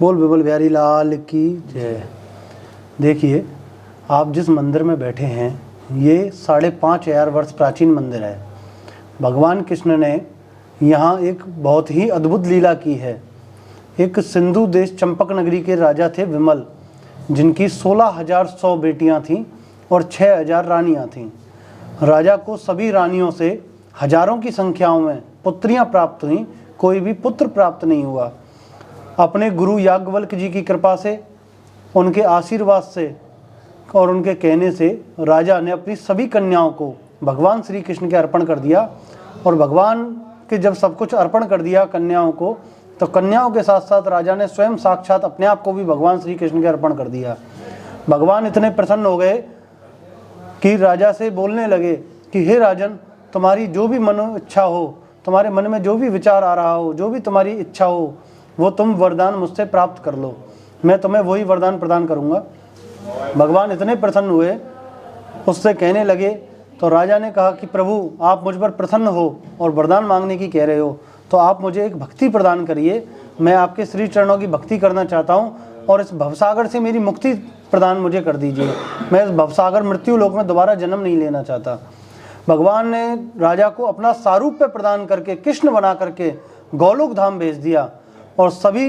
बोल विमल बिहारी लाल की जय। देखिए, आप जिस मंदिर में बैठे हैं ये 5,500 वर्ष प्राचीन मंदिर है। भगवान कृष्ण ने यहाँ एक बहुत ही अद्भुत लीला की है। एक सिंधु देश चंपक नगरी के राजा थे विमल, जिनकी 16,100 बेटियां थीं और 6,000 रानियां थीं। राजा को सभी रानियों से हजारों की संख्याओं में पुत्रियां प्राप्त हुईं, कोई भी पुत्र प्राप्त नहीं हुआ। अपने गुरु याज्ञवल्क्य जी की कृपा से, उनके आशीर्वाद से और उनके कहने से राजा ने अपनी सभी कन्याओं को भगवान श्री कृष्ण के अर्पण कर दिया। और भगवान के जब सब कुछ अर्पण कर दिया कन्याओं को, तो कन्याओं के साथ साथ राजा ने स्वयं साक्षात अपने आप को भी भगवान श्री कृष्ण के अर्पण कर दिया। भगवान इतने प्रसन्न हो गए कि राजा से बोलने लगे कि हे राजन, तुम्हारी जो भी मनो इच्छा हो, तुम्हारे मन में जो भी विचार आ रहा हो, जो भी तुम्हारी इच्छा हो, वो तुम वरदान मुझसे प्राप्त कर लो, मैं तुम्हें वही वरदान प्रदान करूँगा। भगवान इतने प्रसन्न हुए, उससे कहने लगे। तो राजा ने कहा कि प्रभु, आप मुझ पर प्रसन्न हो और वरदान मांगने की कह रहे हो, तो आप मुझे एक भक्ति प्रदान करिए। मैं आपके श्री चरणों की भक्ति करना चाहता हूँ और इस भवसागर से मेरी मुक्ति प्रदान मुझे कर दीजिए। मैं इस भवसागर मृत्यु लोक में दोबारा जन्म नहीं लेना चाहता। भगवान ने राजा को अपना सारूप्य प्रदान करके, कृष्ण बना करके गोलोक धाम भेज दिया और सभी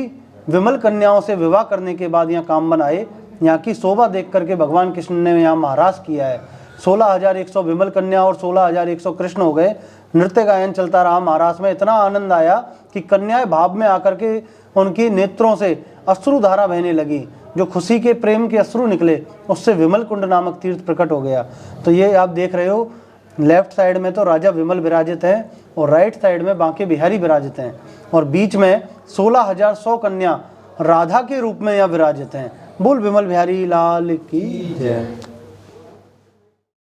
विमल कन्याओं से विवाह करने के बाद यहाँ काम बनाए। यहाँ की शोभा देख करके भगवान कृष्ण ने यहाँ महाराज किया है। 16,100 विमल कन्या और 16,100 कृष्ण हो गए। नृत्य गायन चलता रहा महाराज में। इतना आनंद आया कि कन्याएं भाव में आकर के उनकी नेत्रों से अश्रुधारा बहने लगी। जो खुशी के प्रेम के अश्रु निकले, उससे विमल कुंड नामक तीर्थ प्रकट हो गया। तो ये आप देख रहे हो, लेफ्ट साइड में तो राजा विमल विराजित हैं और राइट साइड में बांके बिहारी विराजित हैं और बीच में 16,100 कन्या राधा के रूप में यहाँ विराजित हैं। बोल विमल बिहारी लाल की जय।